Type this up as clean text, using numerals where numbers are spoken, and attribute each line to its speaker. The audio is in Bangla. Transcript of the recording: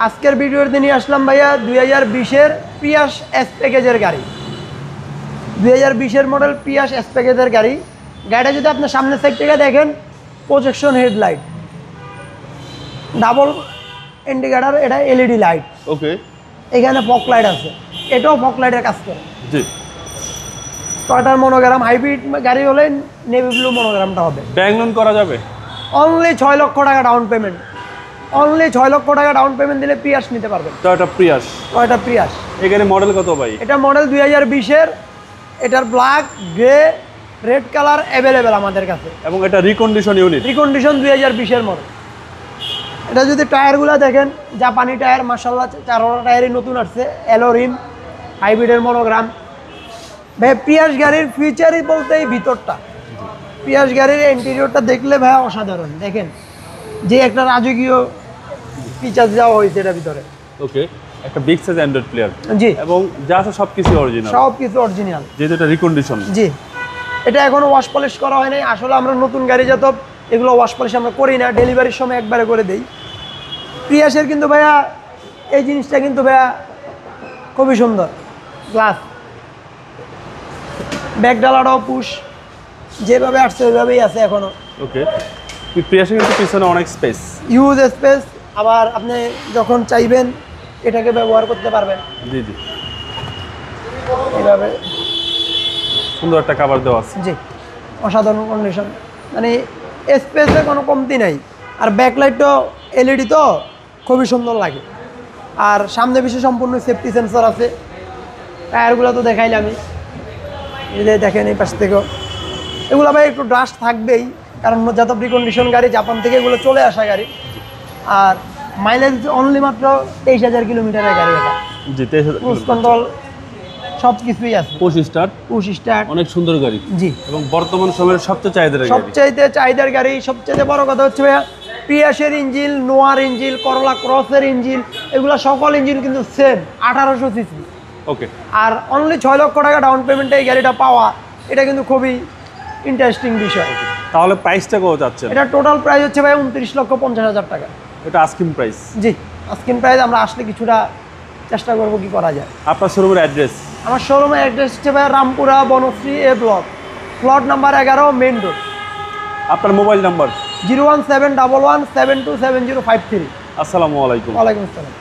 Speaker 1: আজকের ভিডিওতে নিয়ে আসলাম ভাইয়া 2020-এর পিয়াস এস প্যাকেজের গাড়ি। 2020-এর মডেল পিয়াস এস প্যাকেজের গাড়ি। গাড়িটা যদি আপনার সামনের সাইড থেকে দেখেন, প্রজেকশন হেডলাইট, ডাবল ইন্ডিকেটর, এটা এলইডি লাইট।
Speaker 2: ওকে,
Speaker 1: এখানে ফগ লাইট আছে, এটাও ফগ লাইটের কাজ করে।
Speaker 2: জি।
Speaker 1: টয়টার মনোগ্রাম, হাইব্রিড গাড়ি হলে নেভি ব্লু মনোগ্রামটা হবে।
Speaker 2: ব্যাংক লোন করা যাবে?
Speaker 1: অনলি 6 লক্ষ টাকা ডাউন পেমেন্ট। অনলি 6 লক্ষ টাকা ডাউন পেমেন্ট দিলে পিয়াস নিতে পারবেন।
Speaker 2: Toyota Prius.
Speaker 1: Toyota Prius.
Speaker 2: এখানে মডেল কত ভাই?
Speaker 1: এটা মডেল 2020-এর। এটার black, grey, red colour available আমাদের কাছে।
Speaker 2: এবং এটা রিকন্ডিশন ইউনিট।
Speaker 1: রিকন্ডিশন 2020-এর মডেল। এটা যদি টায়ারগুলো দেখেন, জাপানি টায়ার, মাশাআল্লাহ, 4 টায়ারই নতুন আসছে, অ্যালোরিম, হাইব্রিডের মনোগ্রাম। ভাই পিয়াস গাড়ির ফিচারই বলতে এই ভিতরটা। পিয়াস গাড়ির ইন্টেরিয়রটা দেখলে ভাই অসাধারণ। দেখেন যে একটা রাজকীয় ফিচার দেওয়া হয়েছে এটার ভিতরে।
Speaker 2: ওকে, একটা বিগ সাইজ অ্যান্ড্রয়েড প্লেয়ার।
Speaker 1: জি,
Speaker 2: এবং যা আছে সবকিছু অরিজিনাল।
Speaker 1: সবকিছু অরিজিনাল,
Speaker 2: যেহেতু এটা রিকন্ডিশন।
Speaker 1: জি। এটা এখনো ওয়াশ পলিশ করা হয় নাই। আসলে আমরা নতুন গাড়ি যত এগুলো ওয়াশ পলিশ আমরা করি না, ডেলিভারির সময় একবারে করে দেই। প্রিয়াসের কিন্তু ভাইয়া এই জিনিসটা কিন্তু ভাইয়া খুবই সুন্দর। গ্লাস, ব্যাক ডালাটাও পুশ, যেভাবে আসছে ওইভাবেই আছে এখনো।
Speaker 2: ওকে, প্রিয়াসে কিন্তু পিছনে অনেক স্পেস,
Speaker 1: ইউজ স্পেস। আবার আপনি যখন চাইবেন এটাকে ব্যবহার করতে পারবেন।
Speaker 2: জি জি,
Speaker 1: এইভাবে
Speaker 2: সুন্দর একটা কভার দেওয়া আছে।
Speaker 1: জি, অসাধারণ কন্ডিশন, মানে স্পেসে কোনো কমতি নাই। আর ব্যাকলাইটটাও এলইডি, তো খুবই সুন্দর লাগে। আর সামনে পিছনে সম্পূর্ণ সেফটি সেন্সর আছে। টায়ারগুলো তো দেখাইলে আমি, এই যে দেখেন এই পাশ থেকেও এগুলো ভাই একটু ডাস্ট থাকবেই, কারণ যত প্রিকন্ডিশন গাড়ি, জাপান থেকে এগুলো চলে আসা গাড়ি। আর মাইলেজ অনলি মাত্র 23,000 কিলোমিটারের গাড়ি। এটা
Speaker 2: জি,
Speaker 1: ক্রুজ কন্ট্রোল সব কিছুই আছে।
Speaker 2: পুশ স্টার্ট, অনেক সুন্দর গাড়ি।
Speaker 1: জি,
Speaker 2: এবং বর্তমান সময়ের সবচেয়ে চাহিদার গাড়ি।
Speaker 1: সবচাইতে চাহিদার গাড়ি। সবচেয়ে বড় কথা হচ্ছে ভাইয়া, পিয়াসের ইঞ্জিন, নোয়ার ইঞ্জিন, করলা ক্রসের ইঞ্জিন, এগুলো সকল ইঞ্জিন কিন্তু সেম 1800 সিসি।
Speaker 2: ওকে,
Speaker 1: আর অনলি 6 লক্ষ টাকা ডাউন পেমেন্টে এই গাড়িটা পাওয়া, এটা কিন্তু খুবই ইন্টারেস্টিং বিষয়।
Speaker 2: তাহলে প্রাইসটা কত যাচ্ছে?
Speaker 1: এটা টোটাল প্রাইস হচ্ছে ভাই 29,50,000 টাকা।
Speaker 2: এটা আস্কিং প্রাইস?
Speaker 1: জি, আস্কিং প্রাইস। আমরা আসলে কিছুটা চেষ্টা করবো কি করা যায়।
Speaker 2: আপনার শোরুমের অ্যাড্রেস?
Speaker 1: আমার শোরুমের অ্যাড্রেস হচ্ছে ভাই Rampura Banasree A block, plot number 11, main road.
Speaker 2: আপনার মোবাইল নাম্বার?
Speaker 1: 01711727053।
Speaker 2: আসসালামু আলাইকুম।
Speaker 1: ওয়ালাইকুম আসসালাম।